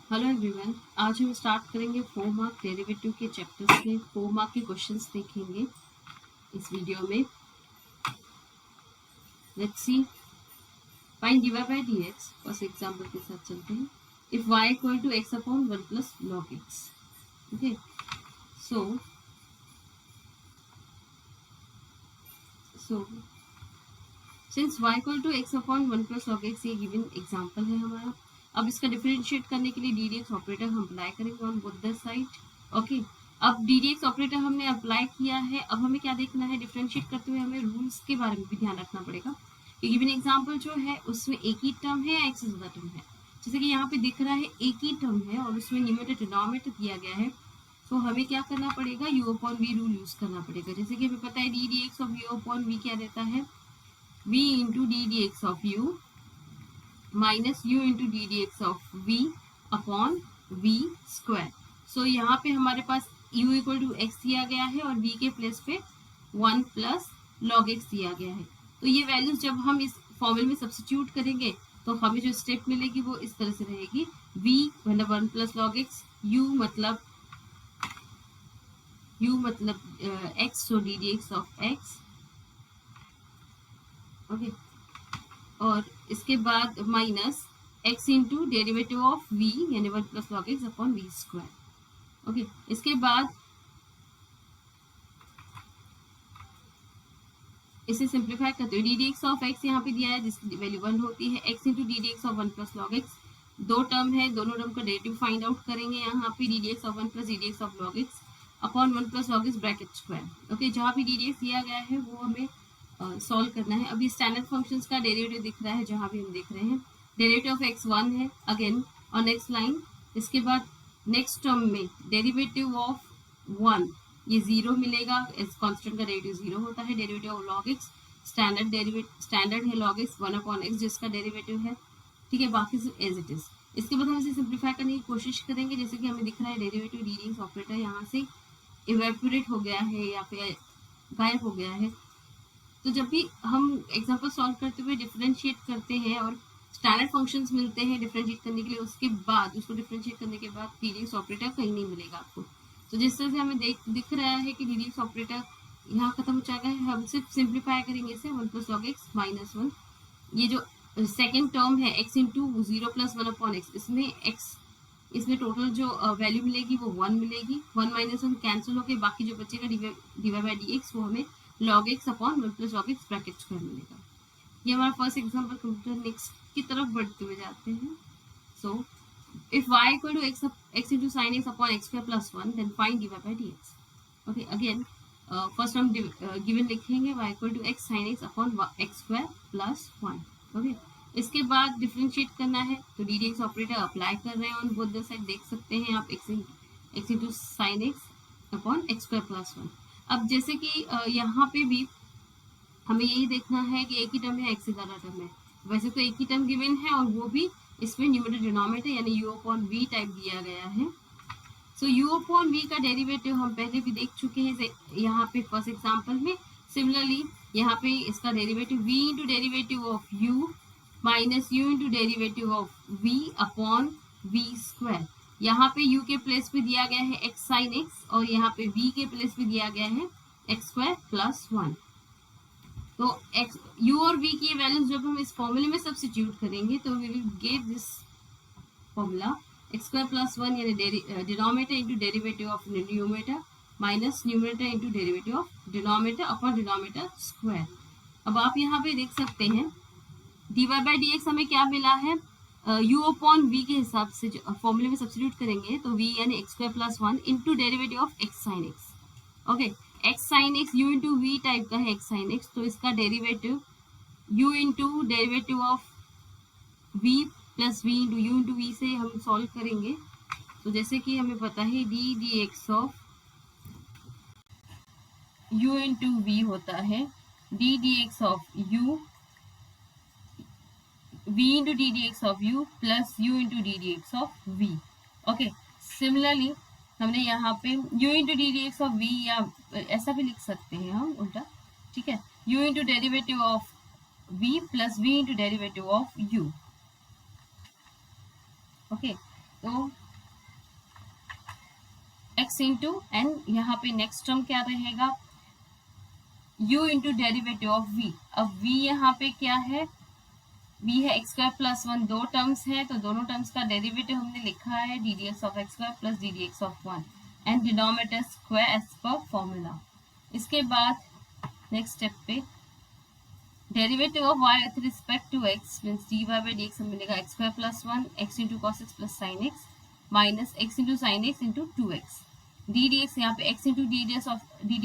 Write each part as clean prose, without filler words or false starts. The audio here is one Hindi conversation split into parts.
हेलो एवरीवन, आज हम स्टार्ट करेंगे 4 मार्क डेरिवेटिव के चैप्टर से। 4 मार्क के क्वेश्चंस देखेंगे इस वीडियो में। Let's see, find dy by dx। First example के साथ चलते हैं। If y equal to x upon 1 plus log x। Okay, so since y equal to x upon 1 plus log x ये गिवन एग्जांपल है हमारा। अब इसका डिफरेंशिएट करने के लिए डी डी एक्स ऑपरेटर हम अप्लाई करेंगे on both the side. Okay, अब डी डी एक्स ऑपरेटर हमने अप्लाई किया है। अब हमें क्या देखना है, डिफरेंशिएट करते हुए हमें रूल्स के बारे में भी ध्यान रखना पड़ेगा कि गिवन एग्जांपल जो है उसमें एक ही टर्म है या एक से ज्यादा टर्म है। जैसे कि यहाँ पे दिख रहा है एक ही टर्म है और उसमें न्यूमरेटर डिनोमिनेटर दिया गया है, तो हमें क्या करना पड़ेगा, यू अपॉन वी रूल यूज करना पड़ेगा। जैसे कि हमें पता है d d x of u upon v क्या रहता है, v into d d x of u minus u into d d x of v upon v square. So यहाँ पे हमारे पास u इक्वल टू एक्स दिया गया है और v के प्लेस पे 1 प्लस लॉग एक्स दिया गया है। तो ये वैल्यूज जब हम इस फॉर्मूले में सब्स्टिट्यूट करेंगे तो हमें जो स्टेप मिलेगी वो इस तरह से रहेगी, v मतलब 1 प्लस लॉग एक्स, u मतलब x, so d d x of x। Okay, और इसके बाद minus x into derivative of v यानी 1 plus log x upon v square. Okay, इसके बाद इसे सिंप्लीफाई करते हुए d d x of x यहाँ पे दिया है जिसकी वैल्यू 1 होती है, x into d d x of 1 plus log x. दो टर्म है, दोनों टर्म का डेरिवेटिव फाइंड आउट करेंगे। यहाँ पे d d x of 1 plus d d x of log x upon 1 plus log x bracket square. Okay, जहाँ भी डी डी एक्स दिया गया है वो हमें सॉल्व करना है। अभी स्टैंडर्ड फंक्शंस का डेरिवेटिव दिख रहा है, जहाँ भी हम देख रहे हैं डेरिवेटिव ऑफ x 1 है अगेन और नेक्स्ट लाइन। इसके बाद नेक्स्ट टर्म में डेरिवेटिव ऑफ 1 ये 0 मिलेगा, इस कांस्टेंट का डेरिवेटिव 0 होता है। Derivative of log x standard है log x 1 अपॉन x जिसका डेरिवेटिव है, ठीक है, बाकी सब एज इट इज। इसके बाद हम इसे सिंप्लीफाई करने की कोशिश करेंगे। जैसे कि हमें दिख रहा है derivative D d x operator यहाँ से इवेपोरेट हो गया है या फिर गायब हो गया है। तो जब भी हम एग्जाम्पल सॉल्व करते हुए डिफरेंशिएट करते हैं और स्टैंडर्ड फंक्शंस मिलते हैं डिफरेंशिएट करने के लिए, उसके बाद उसको डिफरेंशिएट करने के बाद डी डी एक्स ऑपरेटर कहीं नहीं मिलेगा आपको। तो जिस तरह से हमें दिख रहा है कि डी डी एक्स ऑपरेटर यहाँ खत्म हो जाएगा, हम सिर्फ सिंप्लीफाई करेंगे इसे 1 प्लस लॉग एक्स माइनस 1। ये जो सेकेंड टर्म है x into 0 plus 1 upon x, इसमें टोटल जो वैल्यू मिलेगी वो 1 मिलेगी। 1 माइनस 1 कैंसिल होकर बाकी जो बचेगा डी बाई डी एक्स वो हमें log x upon 1 plus log x bracket square मिलेगा। ये हमारा फर्स्ट एग्जांपल कंप्लीट। नेक्स्ट की तरफ बढ़ते हुए जाते हैं। So if y equal to x into sin x upon x square plus 1 then find dy by dx। Okay, again first हम गिवन लिखेंगे y equal to x sin x upon x square plus 1। Okay, इसके बाद डिफरेंशिएट करना है तो d d x operator apply कर रहे हैं ऑन बोथ द साइड। देख सकते हैं आप x into sine x upon x square plus 1। अब जैसे कि यहाँ पे भी हमें यही देखना है कि एक ही टर्म है, एक से ज़्यादा टर्म है। वैसे तो एक ही टर्म गिवन है और वो भी इसमें न्यूमरेटर डिनोमिनेटर यानी u अपॉन v टाइप दिया गया है। सो u अपॉन v का डेरिवेटिव हम पहले भी देख चुके हैं यहाँ पे फर्स्ट एग्जांपल में। सिमिलरली यहाँ पे इसका डेरिवेटिव v इंटू डेरिवेटिव ऑफ u minus u into derivative of v upon v square. यहाँ पे u के प्लेस पे दिया गया है x साइन x और यहाँ पे v के प्लेस पे दिया गया है x स्क्वायर प्लस 1। तो x u और v की वैल्यूज जब हम इस फॉर्मूले में सब्स्टिट्यूट करेंगे तो we will get this formula x square plus 1 यानी denominator into derivative of numerator minus numerator into derivative of denominator upon denominator square. अब आप यहाँ पे देख सकते हैं dy बाई डी एक्स हमें क्या मिला है, u अपॉन v के हिसाब से जो फॉर्मूले में सब्स्टिट्यूट करेंगे तो v यानी x square plus 1 into derivative of x sine x। Okay, x sine x u into v type का है x साइन x, तो इसका derivative u into derivative of v plus v into u into v से हम सॉल्व करेंगे। तो जैसे कि हमें पता है d d x of u into v होता है d d x of u v into ddx of u plus u into ddx of v। Okay, similarly हमने यहाँ पे u into ddx of v या ऐसा भी लिख सकते हैं हम उल्टा, ठीक है, u into derivative of v plus v into derivative ऑफ u। ओके, तो x इंटू एंड यहाँ पे नेक्स्ट टर्म क्या रहेगा, u into derivative of v। अब v यहाँ पे क्या है, v है एक्स स्क्वायर प्लस वन, दो टर्म्स है तो दोनों टर्म्स का डेरिवेटिव हमने लिखा है d d x of x square plus d d x of one and denominator square as per formula. इसके बाद नेक्स्ट स्टेप पे derivative of y with respect to x means dy by dx मिलेगा x square plus one x into cos x plus sine x minus x into sine x into two x d d x, यहाँ पे x into d d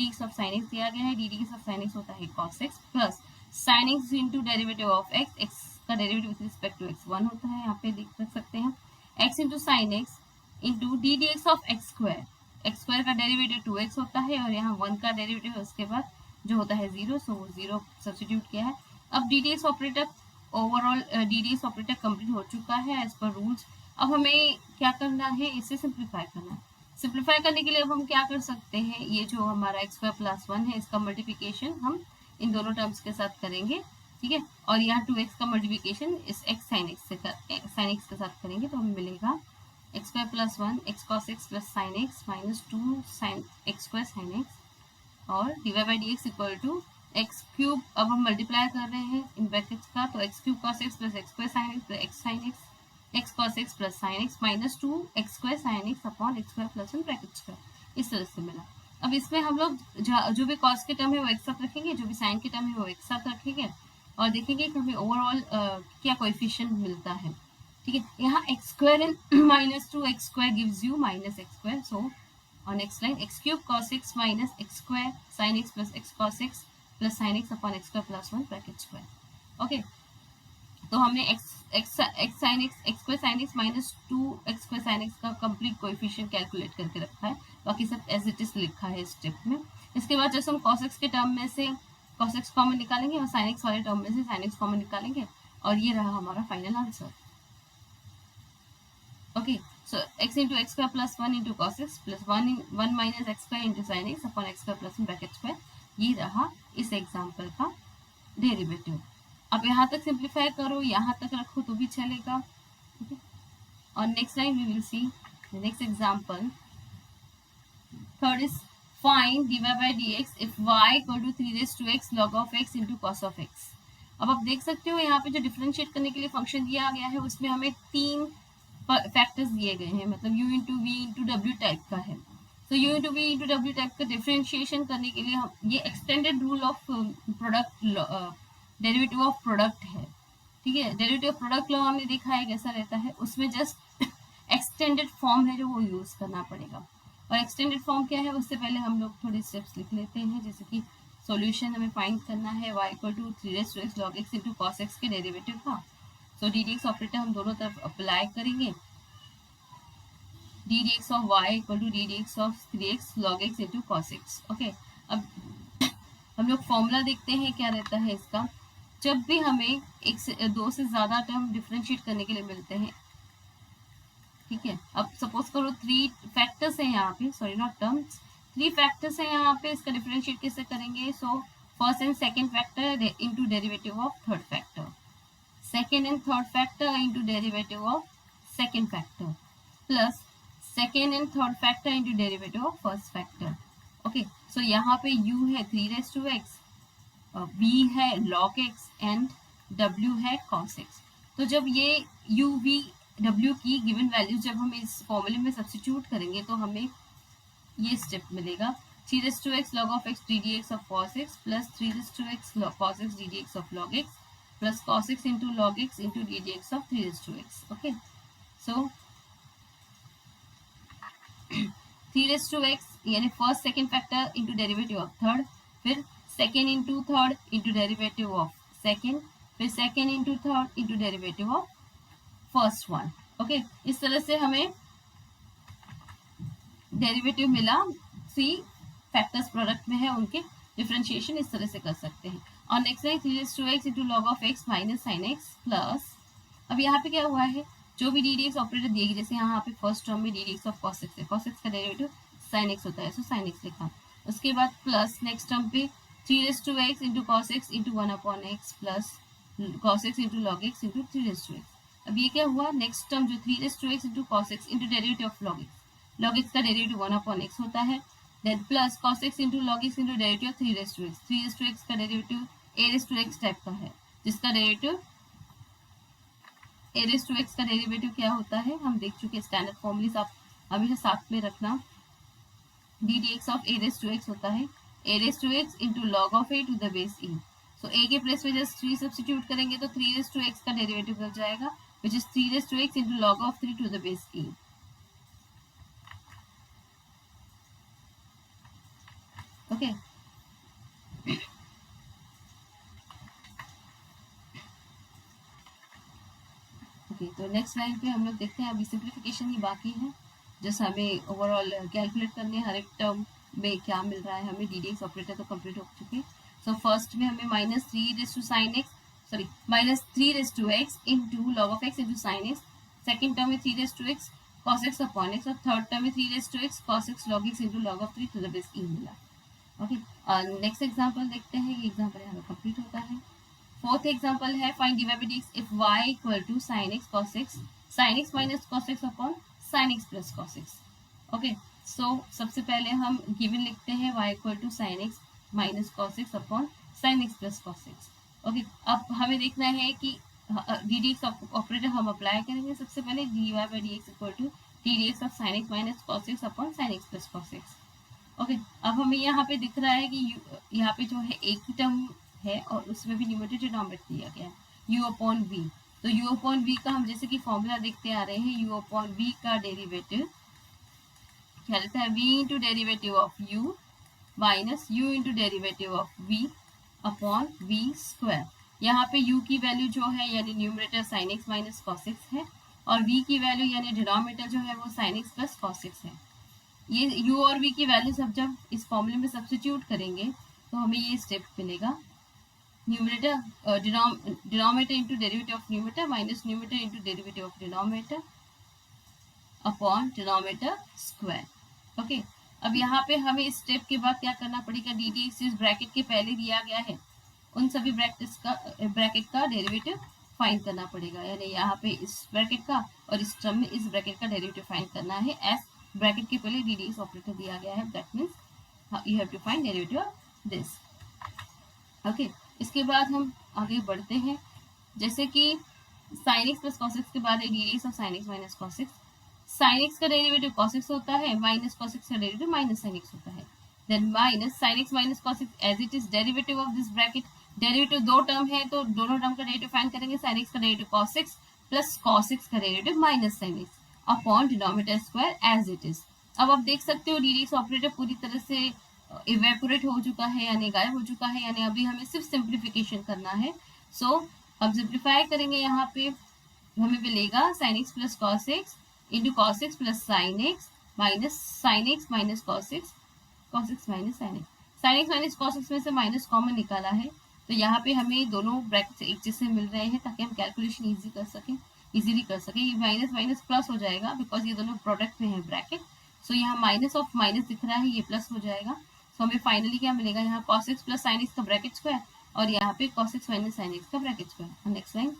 x of sine x दिया गया है, d d x of sine x होता है cos x plus sine x into derivative of x, x का derivative with respect to x 1 होता है, यहाँ पे देख सकते हैं x into sine x into d d x of x square का डेरिवेटिव 2x होता है और यहाँ 1 का डेरिवेटिव है उसके बाद जो होता है 0, सो वो 0 सब्स्टिट्यूट किया है। अब d d x operator overall D d x operator complete हो चुका है एज पर रूल्स। अब हमें क्या करना है, इसे सिंप्लीफाई करना है। सिंप्लीफाई करने के लिए अब हम क्या कर सकते हैं, ये जो हमारा एक्स स्क्वायर प्लस वन है इसका मल्टीप्लिकेशन हम इन दोनों टर्म्स के साथ करेंगे, ठीक है, और यहाँ 2x का मल्टीप्लिकेशन इस x sin x के साथ करेंगे तो हमें मिलेगा x square plus one x cos x plus sine x minus 2 sin x square sine x और divide by d x equal to x cube. अब हम मल्टीप्लाई कर रहे हैं इन ब्रैकेट्स का, तो x cube cos x plus x square sine x plus x sine x x cos x plus sine x minus 2 x square sine x upon x square plus one brackets का, इस तरह से मिला। अब इसमें हम लोग जो भी कॉस के टर्म है वो एक साथ रखेंगे, जो भी साइन के टर्म है वो एक साथ रखेंगे और देखेंगे कि हमें ओवरऑल क्या कोएफिशिएंट मिलता है, ठीक है। यहाँ x square and minus 2 x square gives you minus x square, so और next line x cube cos x minus x square sine x plus x cos x plus sine x upon x square plus one bracket square. Okay, तो हमने x sine x square sine x minus 2 x square sine x का कंप्लीट कोएफिशिएंट कैलकुलेट करके रखा है, बाकी सब एज इट इज लिखा है स्टेप में। इसके बाद जैसे हम कॉस एक्स के टर्म में से कॉस एक्स कॉमन निकालेंगे और साइन एक्स वाले टर्म में से साइन एक्स कॉमन निकालेंगे और ये रहा हमारा फाइनल आंसर। ओके, सो x into x square plus one into cos x plus one minus x square into sine x upon x square plus one bracket square, ये रहा इस एग्जाम्पल का डेरिवेटिव। अब यहाँ तक सिंप्लीफाई करो, यहाँ तक रखो तो भी चलेगा, ठीक है। और next line we will see the next example. Third is find dy by dx if y equal to 3 raised to x log of x into cos of x। अब आप देख सकते हो यहाँ पे जो डिफरेंशिएट करने के लिए फंक्शन दिया गया है उसमें हमें 3 फैक्टर्स दिए गए हैं, मतलब u इंटू वी इंटू डब्ल्यू टाइप का है। तो u इंटू वी इंटू डब्ल्यू टाइप का डिफरेंशिएशन करने के लिए हम ये extended rule of product derivative of product है, ठीक है। डेरिवेटिव ऑफ प्रोडक्ट लॉ हमने देखा है कैसा रहता है, उसमें जस्ट एक्सटेंडेड फॉर्म है जो वो यूज करना पड़ेगा। और एक्सटेंडेड फॉर्म क्या है उससे पहले हम लोग थोड़े स्टेप्स लिख लेते हैं, जैसे कि सॉल्यूशन हमें फाइंड करना है y equal to 3 raised to x log x into cos x के डेरिवेटिव का। So d d x operator हम दोनों तरफ अप्लाई करेंगे, d d x of y equal to d d x of 3x log x into cos x। Okay, अब हम लोग फॉर्मूला देखते हैं क्या रहता है इसका। जब भी हमें एक से दो से ज्यादा टर्म डिफरेंशिएट करने के लिए मिलते हैं, ठीक है, अब सपोज करो 3 फैक्टर्स हैं यहाँ पे, सॉरी नॉट टर्म्स, 3 फैक्टर्स हैं यहाँ पे, इसका डिफरेंशिएट कैसे करेंगे। So first and second factor into derivative of third factor, second and third factor into derivative of second factor plus second and third factor into derivative of first factor. Okay, so यहाँ पे u है 3 raised to x, v है log x एंड w है cos x। तो जब ये u v w की गिवन वैल्यू जब हम इस फॉर्मूले में सब्स्टिट्यूट करेंगे तो हमें ये स्टेप मिलेगा 3 raised to x log of x ddx of cos x plus 3 raised to x cos x ddx of log x plus cos x into log x into ddx of 3 raised to x। okay, so 3 raised to x यानी first second factor into derivative of third, फिर second into third into derivative of second, फिर second into third into derivative of first one. Okay, इस तरह से हमें डेरिवेटिव मिला, सी फैक्टर्स प्रोडक्ट में है उनके डिफरेंशिएशन इस तरह से कर सकते हैं। और नेक्स्ट है 3 raised to x into log of x minus sign x plus, अब यहाँ पे क्या हुआ है, जो भी डी डी एक्स ऑपरेटर दिएगी, जैसे यहाँ पे फर्स्ट टर्म में D d x of cos x है, कॉस एक्स का डेरिवेटिव साइन एक्स होता है, सो साइन एक्स लिखा। उसके बाद प्लस नेक्स्ट टर्म पे 3 raised to x into cos x into 1 upon x plus cos x into log x into 3 raised to x। अब ये क्या हुआ, नेक्स्ट टर्म जो 3x into cos x into derivative of log x, log x का डेरिवेटिव 1/x होता है, then plus cos x into log x into derivative of 3x का डेरिवेटिव a टाइप का है, जिसका डेरिवेटिव a का डेरिवेटिव क्या होता है हम देख चुके, स्टैंडर्ड फॉर्मूले आप हमेशा साथ में रखना, d d x of a होता है a into log of a to the base e। So a के प्लेस में जस्ट 3 सब्स्टिट्यूट करेंगे तो 3x का डेरिवेटिव बन जाएगा, which is 3x into log of 3 to the base e। Okay, okay, तो नेक्स्ट लाइन पे हम लोग देखते हैं, अभी सिंप्लीफिकेशन ही बाकी है, जस्ट हमें ओवरऑल कैलकुलेट करने हर एक टर्म में क्या मिल रहा है हमें, डी डी एक्स ऑपरेटर तो कंप्लीट हो चुके। सो फर्स्ट में हमें minus 3x into log of x into sine x, second term में 3x cos x upon x, और थर्ड टर्म में 3x cos x log x into log of 3 to the base e मिला। ओके, नेक्स्ट एग्जाम्पल देखते हैं, ये एग्जाम्पल यहाँ पे कंप्लीट होता है। फोर्थ एग्जाम्पल है, find dy by dx if y equal to sin x cos x minus cos x upon sin x plus cos x। Okay, so सबसे पहले हम गिवन लिखते हैं y equal to sin x minus cos x upon sin x plus cos x। Okay, अब हमें देखना है कि डी डी एक्स ऑपरेटर हम अप्लाई करेंगे, सबसे पहले dy by dx equal to d d x of sin x minus cos x upon sin x plus cos x। Okay, अब हमें यहाँ पे दिख रहा है कि यहाँ पे जो है एक ही टर्म है और उसमें भी न्यूमरेटर डिनोमिनेटर दिया गया है u अपॉन v। तो u अपॉन v का हम जैसे कि फॉर्मूला देखते आ रहे हैं, u अपॉन v का डेरिवेटिव क्या रहता है, v इंटू डेरिवेटिव ऑफ u minus u into derivative of v upon v square. यहाँ पे u की वैल्यू जो है यानी numerator sin x minus cos x है, और v की वैल्यू यानी डिनोमिनेटर जो है वो sin x plus cos x है। ये u और v की वैल्यू सब जब इस फॉर्मूले में सब्स्टिट्यूट करेंगे तो हमें ये स्टेप मिलेगा, numerator denominator into derivative of numerator minus numerator into derivative of denominator upon denominator square. Okay, अब यहाँ पे हमें इस स्टेप के बाद क्या करना पड़ेगा, डी डी एक्स इस ब्रैकेट के पहले दिया गया है उन सभी ब्रैकेट का डेरिवेटिव फाइंड करना पड़ेगा, यानी यहाँ पे इस ब्रैकेट का और इस टर्म में इस ब्रैकेट का डेरिवेटिव फाइंड करना है, एस ब्रैकेट के पहले डी डी एक्स ऑपरेटर दिया गया है, that means you have to find derivative of this. Okay, इसके बाद हम आगे बढ़ते हैं, जैसे कि sin x plus cos x के बाद d x of sin x minus cos x, sin x का डेरिवेटिव cos x होता है, माइनस cos x का डेरिवेटिव माइनस sin x होता है, then minus sin x minus cos x as it is derivative of this bracket, derivative दो टर्म है तो दोनों टर्म का डेरिवेटिव फाइंड करेंगे, sin x का derivative cos x plus cos x का derivative minus sin x upon denominator square as it is. अब आप देख सकते हो डी डी एक्स ऑपरेटर पूरी तरह से इवेपोरेट हो चुका है, यानी गायब हो चुका है, यानी अभी हमें सिर्फ सिंप्लीफिकेशन करना है। सो अब सिंप्लीफाई करेंगे, यहाँ पे हमें मिलेगा sin x plus cos x into cos x plus sin x minus cos x minus sin x minus cos x में से माइनस कॉमन निकाला है, तो यहाँ पे हमें दोनों ब्रैकेट एक जैसे मिल रहे हैं ताकि हम कैलकुलेशन इजीली कर सकें। ये माइनस माइनस प्लस हो जाएगा बिकॉज ये दोनों प्रोडक्ट में है ब्रैकेट, सो यहाँ माइनस ऑफ माइनस दिख रहा है, ये प्लस हो जाएगा। सो हमें फाइनली क्या मिलेगा, यहाँ cos x plus sin x का ब्रैकेट स्क्वायर और यहाँ पे cos x minus sin x का bracket square. Next line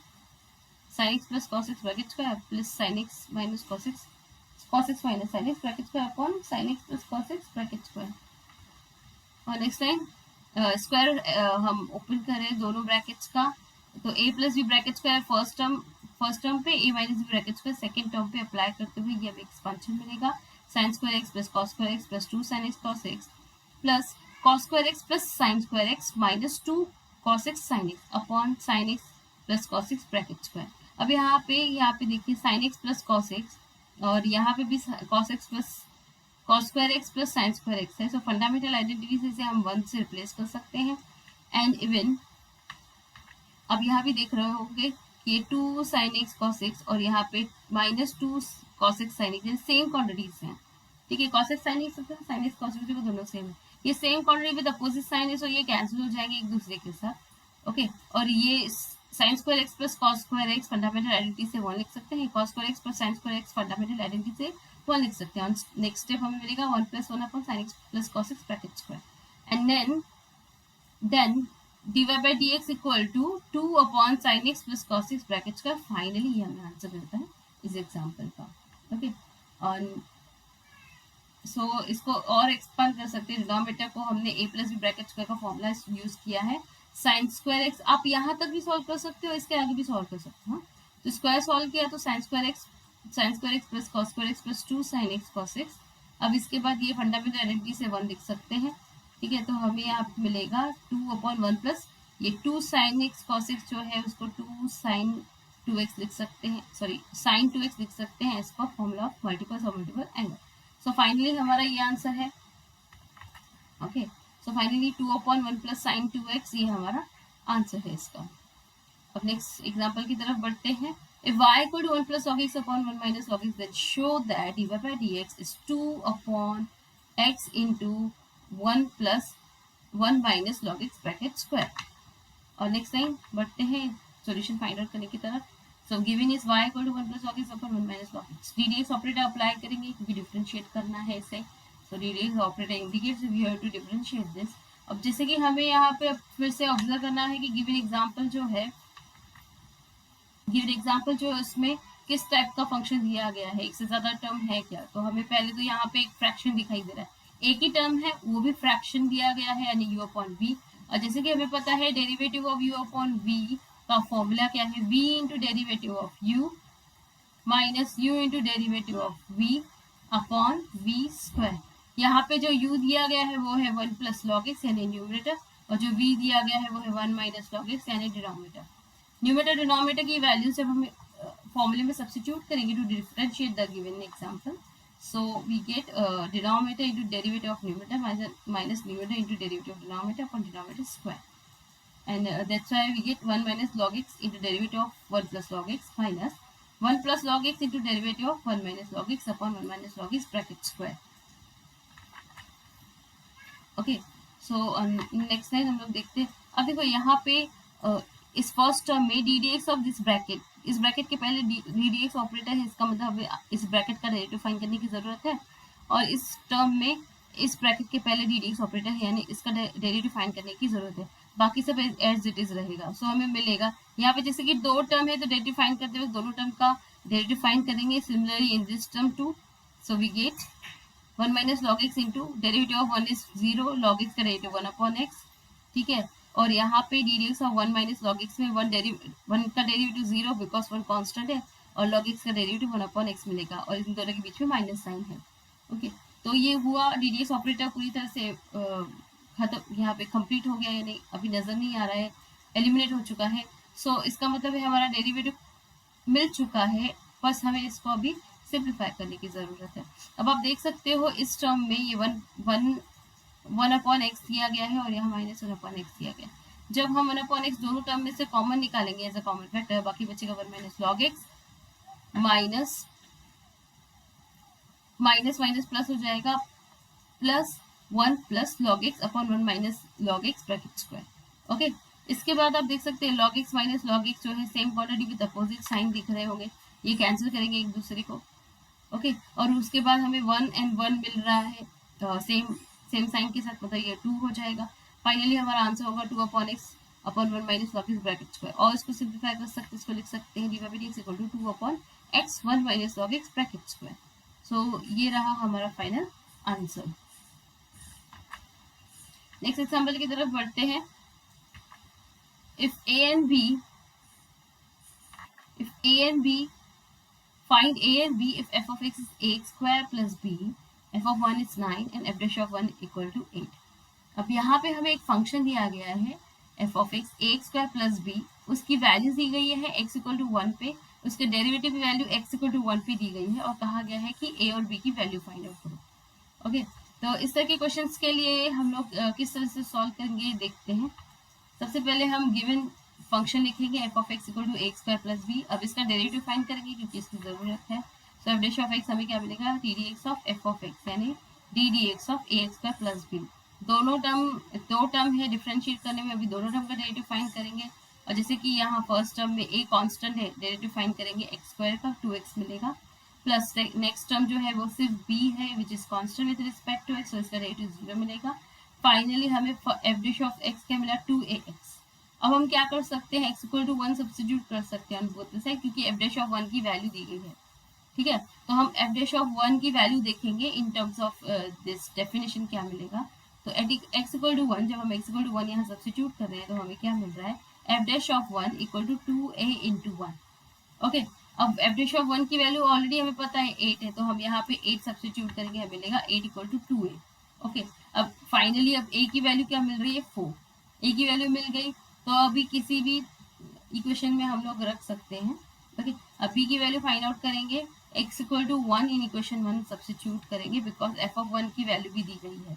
sin x plus cos x bracket square plus sin x minus cos x minus sin x bracket square upon sin x plus cos x bracket square. और नेक्स्ट लाइन स्क्वायर हम ओपन करें दोनों ब्रैकेट्स का, तो a plus b bracket square first term पे, a minus B bracket square second term पे अप्लाई करते हुए ये हमें एक्सपांशन मिलेगा, sin square x plus cos square x plus 2 sin x cos x plus cos square x plus sin square x minus 2 cos x sin x upon sin x plus cos x bracket square. अब यहाँ पे देखिए sin x plus cos x और यहाँ पे भी cos x plus cos square x plus sin square x है, सो फंडामेंटल आइडेंटिटी से इसे हम 1 से रिप्लेस कर सकते हैं। एंड इवन अब यहाँ भी देख रहे होंगे कि ये 2 sin x cos x और यहाँ पे minus 2 cos x sin x same quantities हैं, ठीक है, cos x sin x sin x cos x दोनों सेम है, ये same quantity with opposite sign है, सो ये कैंसिल हो जाएंगे एक दूसरे के साथ। ओके, और ये sin square x plus cos square x fundamental identity से 1 लिख सकते हैं, cos square x plus sin square x fundamental identity से 1 लिख सकते हैं। नेक्स्ट स्टेप हमें मिलेगा 1 plus 1 upon sin x plus cos x bracket square. And then dy by dx equal to 2 upon sine x plus cos x bracket का। फाइनली ये हमें आंसर मिलता है इस एग्जाम्पल का। ओके, और सो इसको और एक्सपांड कर सकते हैं। डिनोमिनेटर को हमने a plus b bracket square का फॉर्मूला यूज किया है। साइन स्क्वायर एक्स आप यहाँ तक भी सॉल्व कर सकते हो, इसके आगे भी सॉल्व कर सकते हो। तो स्क्वायर सॉल्व किया तो sine square x plus cos square x plus 2 sine x cos x. अब इसके बाद ये फंडामेंटल आइडेंटिटी से 1 लिख सकते हैं, ठीक है। तो हमें यहाँ मिलेगा 2/1 प्लस ये 2 साइन एक्स कॉस एक्स जो है उसको 2 साइन 2x लिख सकते हैं, सॉरी साइन 2x लिख सकते हैं, इसका फॉर्मूला ऑफ मल्टीपल्स और मल्टीपल एंगल। सो फाइनली हमारा ये आंसर है। Okay, so finally 2/1 plus sign 2x ये हमारा आंसर है इसका। अब नेक्स्ट एग्जांपल की तरफ बढ़ते हैं। If y equal to 1 plus log x upon 1 minus log x, then show that dy by dx is 2 upon x into 1 plus 1 minus log x bracket square। और नेक्स्ट लाइन बढ़ते हैं सॉल्यूशन फाइंड आउट करने की तरफ। So given is y equal to 1 plus log x upon 1 minus log x। ddx operator apply करेंगे क्योंकि डिफरेंशिएट करना है इसे। So ddx operator indicates we have to differentiate this. अब जैसे कि हमें यहाँ पे फिर से ऑब्जर्व करना है कि गिवन एग्जांपल जो है उसमें किस टाइप का फंक्शन दिया गया है, एक से ज्यादा टर्म है क्या। तो हमें पहले तो यहाँ पे एक फ्रैक्शन दिखाई दे रहा है, एक ही टर्म है वो भी फ्रैक्शन दिया गया है यानी u अपॉन v। और जैसे कि हमें पता है डेरिवेटिव ऑफ u अपॉन v का फॉर्मूला क्या है, v इंटू डेरिवेटिव ऑफ u minus u into derivative of v upon v square. यहाँ पे जो u दिया गया है वो है 1 प्लस लॉग एक्स यानी न्यूमरेटर, और जो v दिया गया है वो है 1 माइनस लॉग एक्स यानी डिनोमिनेटर। न्यूमरेटर डिनोमिनेटर की वैल्यू जब हम फॉर्मूले में सब्स्टिट्यूट करेंगे to differentiate the given example, so we get denominator into derivative of numerator minus numerator into derivative of denominator upon denominator square, and that's why we get 1 minus log x into derivative of 1 plus log x minus 1 plus log x into derivative of 1 minus log x upon 1 minus log x bracket square. Okay, so next line हम लोग देखते हैं। अब देखो यहाँ पे इस फर्स्ट टर्म में D d x of this bracket, इस ब्रैकेट के पहले डी डी एक्स ऑपरेटर है, इसका मतलब हमें इस ब्रैकेट का डेरिवेटिव फाइंड करने की जरूरत है। और इस टर्म में इस ब्रैकेट के पहले डी डी एक्स ऑपरेटर है यानी इसका डेरिवेटिव फाइंड करने की जरूरत है। बाकी सब एज इट इज रहेगा। सो हमें मिलेगा यहाँ पे जैसे कि दो टर्म है तो डेरिवेटिव फाइंड करते हुए दोनों टर्म का डेरिवेटिव फाइंड करेंगे। Similarly in this term too, so we get 1 minus log x into derivative of 1 is 0, log x का डेरिवेटिव 1 अपॉन x, ठीक है। और यहाँ पे d d x of 1 minus log x में 1 का डेरिवेटिव 0 बिकॉज 1 कांस्टेंट है, और log x का डेरिवेटिव 1 अपॉन x मिलेगा, और इन दोनों के बीच में माइनस साइन है। ओके, तो ये हुआ डी डी एक्स ऑपरेटर पूरी तरह से खत्म, यहाँ पे कंप्लीट हो गया, यानी अभी नजर नहीं आ रहा है, एलिमिनेट हो चुका है। सो इसका मतलब है हमारा डेरिवेटिव मिल चुका है, बस हमें इसको अभी सिंप्लीफाई करने की जरूरत है। अब आप देख सकते हो इस टर्म में ये 1 अपॉन एक्स दिया गया है और यहाँ माइनस 1 अपॉन एक्स दिया गया है। जब हम 1 अपॉन एक्स दोनों टर्म में से कॉमन निकालेंगे एज अ कॉमन फैक्टर, बाकी बचेगा 1 minus log x minus minus plus हो जाएगा plus 1 plus log x upon 1 minus log x bracket square. Okay, इसके बाद आप देख सकते हैं log x minus log x जो है same quantity with opposite sign दिख रहे होंगे, ये कैंसिल करेंगे एक दूसरे को। ओके, और उसके बाद हमें 1 एंड 1 मिल रहा है सेम साइन के साथ, मतलब ये 2 हो जाएगा। फाइनली हमारा आंसर होगा 2 upon x upon 1 minus log x bracket square. और इसको सिंप्लीफाई कर सकते हैं, इसको लिख सकते हैं d by d x equal to 2 upon x 1 minus log x bracket square. So ये रहा हमारा फाइनल आंसर। नेक्स्ट एग्जाम्पल की तरफ बढ़ते हैं। If a and b find a and b if f of x is ax square plus b, f of 1 is 9 and f dash of 1 equal to 8। अब यहाँ पे हमें एक फंक्शन दिया गया है f of x ax square plus b, उसकी वैल्यू दी गई है x इक्वल टू 1 पे, उसके डेरिवेटिव की वैल्यू x इक्वल टू 1 पे दी गई है, और कहा गया है कि a और b की वैल्यू फाइंड आउट करो। ओके, तो इस तरह के क्वेश्चंस के लिए हम लोग किस तरह से सॉल्व करेंगे देखते हैं। सबसे पहले हम गिवन फंक्शन लिखेंगे f of x equal to x square plus b. अब इसका डेरिवेटिव फाइंड करेंगे क्योंकि इसकी जरूरत है। So f dash of x हमें क्या मिलेगा, d d x of f of x यानी d d x of a x square plus b. दो टर्म है, डिफरेंशिएट करने में अभी दोनों टर्म का डेरिवेटिव फाइंड करेंगे। और जैसे कि यहाँ फर्स्ट टर्म में a कांस्टेंट है, डेरिवेटिव फाइंड करेंगे एक्स स्क्वायर का 2x मिलेगा, प्लस नेक्स्ट टर्म जो है वो सिर्फ b है which is constant with respect to x, तो इसका डेरिवेटिव 0 मिलेगा। फाइनली हमें एफ डैश ऑफ एक्स क्या मिला 2ax। अब हम क्या कर सकते हैं, x इक्वल टू 1 सब्स्टिट्यूट कर सकते हैं ऑन बोथ द साइड, क्योंकि एफ डैश ऑफ 1 की वैल्यू दी गई है। ठीक है, तो हम एफ डैश ऑफ 1 की वैल्यू देखेंगे in terms of this definition क्या मिलेगा। तो x इक्वल टू 1, जब हम x इक्वल टू 1 यहाँ सब्स्टिट्यूट कर रहे हैं तो हमें क्या मिल रहा है, f dash of 1 equal to 2a into 1। Okay, अब एफ डैश ऑफ 1 की वैल्यू ऑलरेडी हमें पता है 8 है, तो हम यहाँ पे 8 सब्स्टिट्यूट करेंगे, हमें मिलेगा 8 इक्वल टू 2a। ओके, अब फाइनली अब a की वैल्यू क्या मिल रही है 4, a की वैल्यू मिल गई, तो अभी किसी भी इक्वेशन में हम लोग रख सकते हैं। ओके, अब b की वैल्यू फाइंड आउट करेंगे, x equal to 1 in equation 1 substitute करेंगे बिकॉज f ऑफ 1 की वैल्यू भी दी गई है।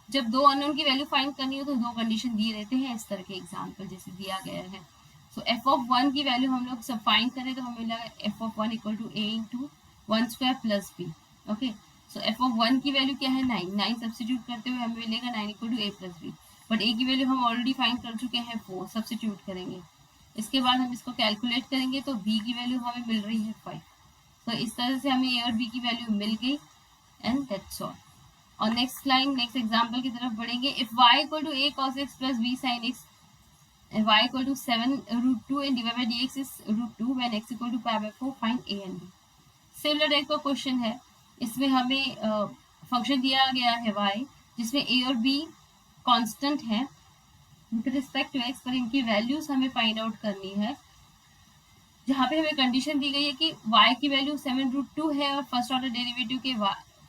जब दो अननोन की वैल्यू फाइंड करनी हो तो दो कंडीशन दिए रहते हैं, इस तरह के एग्जाम्पल जैसे दिया गया है। सो एफ ऑफ 1 की वैल्यू हम लोग सब फाइंड करें तो हमें मिलेगा f of 1 equal to a into 1 square plus b। Okay, so f of 1 की वैल्यू क्या है 9 सब्स्टिट्यूट करते हुए हमें मिलेगा 9 equal to a plus b, but a की वैल्यू हम ऑलरेडी फाइंड कर चुके हैं 4, सब्स्टिट्यूट करेंगे। इसके बाद हम इसको कैलकुलेट करेंगे तो b की वैल्यू हमें मिल रही है 5। तो इस तरह से हमें a और b की वैल्यू मिल गई एंड दैट्स ऑल। और नेक्स्ट लाइन, नेक्स्ट एग्जांपल की तरफ बढ़ेंगे। If y equal to a cos x प्लस b sin x and y equal to 7 root 2 and divided by dx is root 2 when x equal टू pi by 4 find a and b। Similar type का क्वेश्चन है, इसमें हमें फंक्शन दिया गया है y जिसमें a और b कांस्टेंट है विद रिस्पेक्ट टू x, पर इनकी वैल्यूज हमें फाइंड आउट करनी है। जहाँ पे हमें कंडीशन दी गई है कि y की वैल्यू 7 रूट 2 है और फर्स्ट ऑर्डर डेरिवेटिव के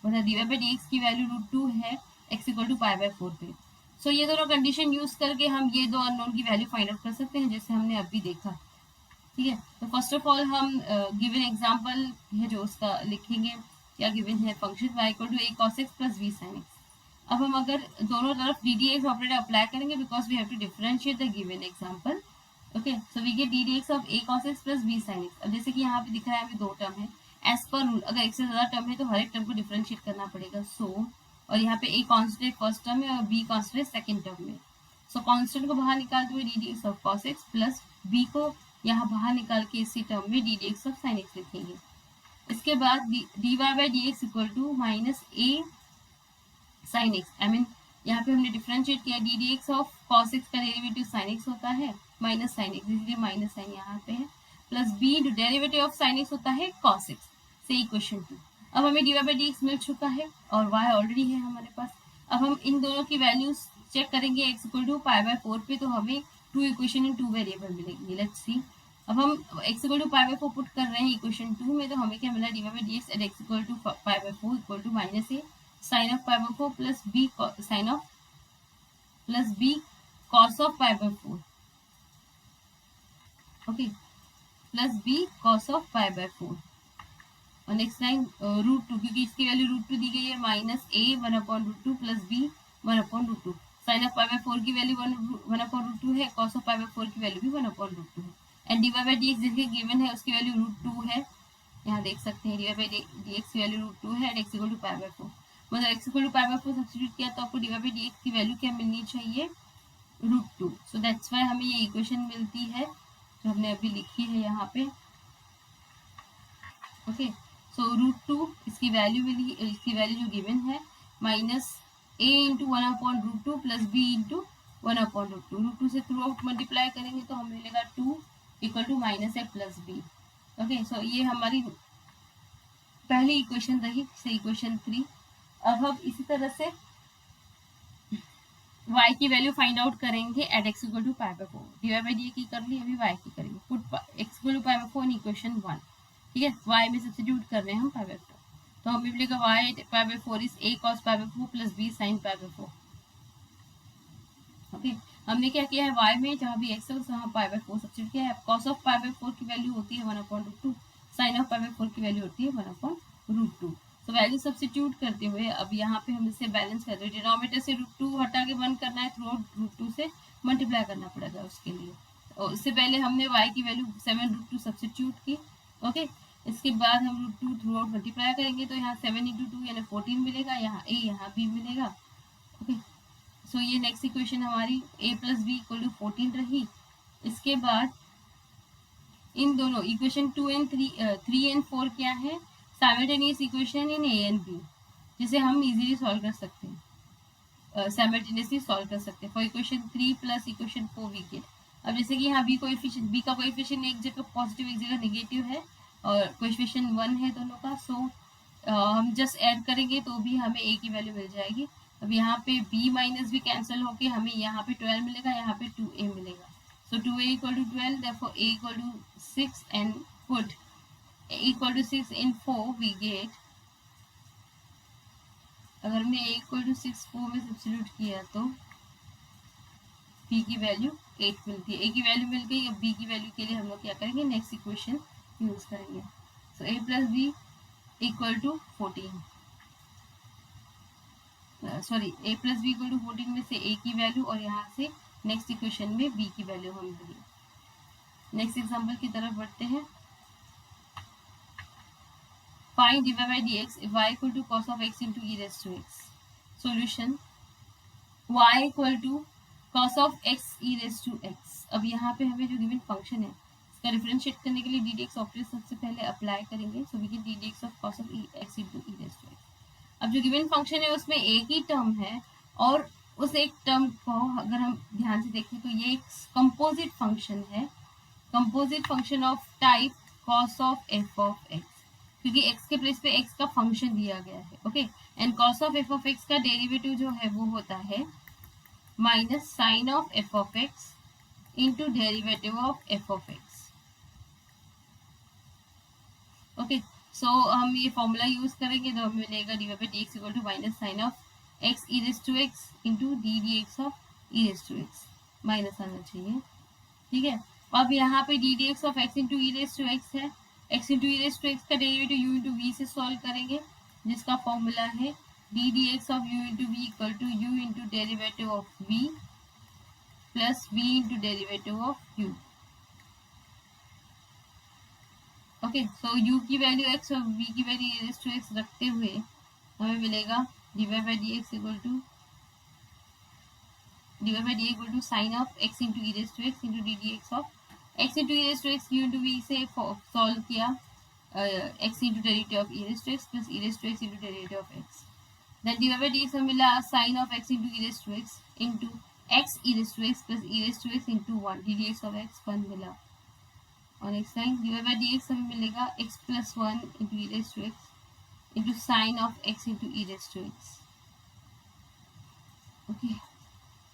मतलब डिवाइड बाय dx की वैल्यू रूट 2 है x equal to pi by 4 पे। सो ये दोनों कंडीशन यूज करके हम ये दो अननोन की वैल्यू फाइंड आउट कर सकते हैं जैसे हमने अभी देखा। ठीक है, तो फर्स्ट ऑफ ऑल हम गिवन एग्जांपल है जो उसका लिखेंगे, क्या गिवन है function y equal to a cos x प्लस b sin x। अब हम अगर दोनों तरफ ddx ऑपरेटर अप्लाई करेंगे because we have to differentiate the given example. Okay, so we get ddx of a cos x प्लस b sin x। अब जैसे कि यहाँ पे दिख रहा है हमें दो टर्म है, एज पर रूल अगर एक से ज्यादा टर्म है तो हर एक टर्म को डिफरेंशिएट करना पड़ेगा। सो और यहाँ पे a कांस्टेंट फर्स्ट टर्म है और b कांस्टेंट सेकंड टर्म में। सो कांस्टेंट को बाहर निकालते हुए ddx ऑफ cos x प्लस b को यहाँ बाहर निकाल के इसी टर्म में ddx ऑफ sin x लिखेंगे। इसके बाद dy by dx equal to minus a sin x, I mean यहाँ पे हमने डिफरेंशिएट किया ddx ऑफ cos x का डेरिवेटिव sin x होता है माइनस sin x, इसलिए माइनस साइन यहाँ पे है, plus b derivative of sin x होता है cos x से इक्वेशन 2। अब हमें dy बाई dx मिल चुका है और y ऑलरेडी है हमारे पास। अब हम इन दोनों की वैल्यूज चेक करेंगे x equal to pi by 4 पे, तो हमें 2 इक्वेशन इन 2 वेरिएबल मिलेगी। लेट्स सी, अब हम x equal to pi by 4 put कर रहे हैं इक्वेशन 2 में, तो हमें क्या मिला dy by dx at x equal to pi by 4 equal to minus a sine of pi by 4 plus b sine of plus b cos of pi by 4। Okay, plus b cos of pi by 4। और नेक्स्ट लाइन रूट 2, क्योंकि इसकी वैल्यू रूट 2 दी गई है, minus a 1 upon root 2 plus b 1 upon root 2। Sine of pi by 4 की वैल्यू 1 अपॉन रूट 2 है, कॉस ऑफ पाई बाय 4 की वैल्यू भी 1 अपॉन रूट 2 है, एंड dy बाई dx जिसके गिवन है उसकी वैल्यू रूट 2 है। यहाँ देख सकते हैं dy बाई dx की वैल्यू रूट 2 है and x equal to pi by 4, मतलब x equal to pi by 4 substitute किया तो आपको dy बाई dx की वैल्यू क्या मिलनी चाहिए रूट 2। सो दैट्स व्हाई हमें ये इक्वेशन मिलती है जो हमने अभी लिखी है यहाँ पे। ओके, सो रूट 2 इसकी वैल्यू मिली, इसकी वैल्यू जो गिवन है minus a into 1 upon root 2 plus b into 1 upon root 2। Root 2 से थ्रू आउट मल्टीप्लाई करेंगे तो हमें मिलेगा 2 equal to minus a plus b। Okay, so ये हमारी पहली इक्वेशन रही, इक्वेशन 3। अब हम इसी तरह से y की वैल्यू फाइंड आउट करेंगे at x equal to pi by 4। dy by d की कर ली, अभी y की करेंगे, put x equal to pi by 4 in equation 1। ठीक है, y में सब्स्टिट्यूट कर रहे हैं हम पाई बाय 4, तो हमें मिलेगा y pi by 4 is a cos pi by 4 plus b sin pi by 4। Okay, हमने क्या किया है y में जहाँ भी x है वहाँ पाई बाय 4 सब्स्टिट्यूट किया है। cos ऑफ पाई बाय 4 की वैल्यू होती है 1 upon root 2, sine of pi by 4 की वैल्यू होती है 1 अपॉन रूट 2। तो वैल्यू सब्स्टिट्यूट करते हुए अब यहाँ पे हम इसे बैलेंस कर रहे हैं, डिनोमिनेटर से रूट 2 हटा के 1 करना है, थ्रू आउट रूट 2 से मल्टीप्लाई करना पड़ेगा उसके लिए। और इससे पहले हमने y की वैल्यू 7 रूट 2 सब्स्टिट्यूट की। ओके, इसके बाद हम रूट 2 थ्रू आउट मल्टीप्लाई करेंगे तो यहाँ 7 इंटू 2 यानी 14 मिलेगा, यहाँ a यहाँ b मिलेगा। ओके, सो ये नेक्स्ट इक्वेशन हमारी a plus b equal to 14 रही। इसके बाद इन दोनों इक्वेशन 2 एंड 3 एंड 4 क्या है, simultaneous equation in a and b, जिसे हम इजीली सॉल्व कर सकते हैं। साइमल्टेनियसली सॉल्व कर सकते हैं। For equation 3 plus equation 4 we get, अब जैसे कि यहाँ बी का कोएफिशिएंट एक जगह पॉजिटिव एक जगह नेगेटिव है और कोएफिशिएंट 1 है दोनों का, सो हम जस्ट ऐड करेंगे तो भी हमें ए की वैल्यू मिल जाएगी। अब यहाँ पे b माइनस भी कैंसिल होके हमें यहाँ पे 12 मिलेगा, यहाँ पे 2a मिलेगा। So 2a equal to 12, therefore a equal to 6 and put a equal to 6 in 4 we get, अगर हमने a इक्वल टू 6 4 में सब्स्टिट्यूट किया तो b की वैल्यू 8 मिलती है। a की वैल्यू मिल गई, अब b की वैल्यू के लिए हम लोग क्या करेंगे, नेक्स्ट इक्वेशन यूज करेंगे। So a plus b equal to 14, sorry a plus b equal to 14 में से a की वैल्यू और यहाँ से नेक्स्ट इक्वेशन में b की वैल्यू हम मिली। नेक्स्ट एग्जांपल की तरफ बढ़ते हैं। Find dy by dx if y equal to cos of x into e raised to x। Solution y equal to cos of x e raised to x। अब यहाँ पे हमें जो गिवन फंक्शन है इसका डिफरेंशिएट करने के लिए डी डी एक्स ऑपरेटर सबसे पहले अप्लाई करेंगे। So we get d d x of cos of x into e raised to x। अब जो गिवन फंक्शन है उसमें एक ही टर्म है और उस एक टर्म को अगर हम ध्यान से देखें तो ये एक कंपोजिट फंक्शन है, composite function of type cos of f of x, क्योंकि x के प्लेस पे x का फंक्शन दिया गया है। Okay, and cos of f of x का डेरिवेटिव जो है वो होता है minus sine of f of x into derivative of f of x। Okay, so हम ये फॉर्मूला यूज करेंगे तो हमें मिलेगा d y by d x equal to minus sine of x e raise to x into d d x of e raise to x, minus आना चाहिए। ठीक है, अब यहाँ पे d d x of x into e raise to x है, x into e raise to x का डेरिवेटिव यू इंटू वी से सॉल्व करेंगे, जिसका फॉर्मूला है d d x of u into v equal to u into derivative of v plus v into derivative of u. Okay, so u की वैल्यू x और v की value e raise to x रखते हुए हमें मिलेगा dy by dx equal to sine of x into e raise to x into d d x of x into e raise to x u into v से सॉल्व किया x into derivative of e raise to x plus e raise to x into derivative of x, then dy by dx हमें मिला sine of x into e raise to x into x e raise to x plus e raise to x into 1 d d x of x 1 मिला, और next time d y by d x हमें मिलेगा x plus 1 into e raise to x into sine of x into e raise to x. Okay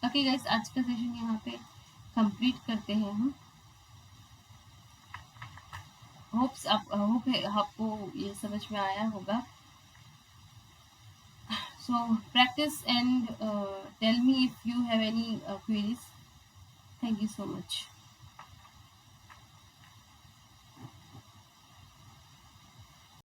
okay guys, आज का सेशन यहाँ पे कंप्लीट करते हैं हम। होप आपको ये समझ में आया होगा। So practice and tell me if you have any queries. Thank you so much.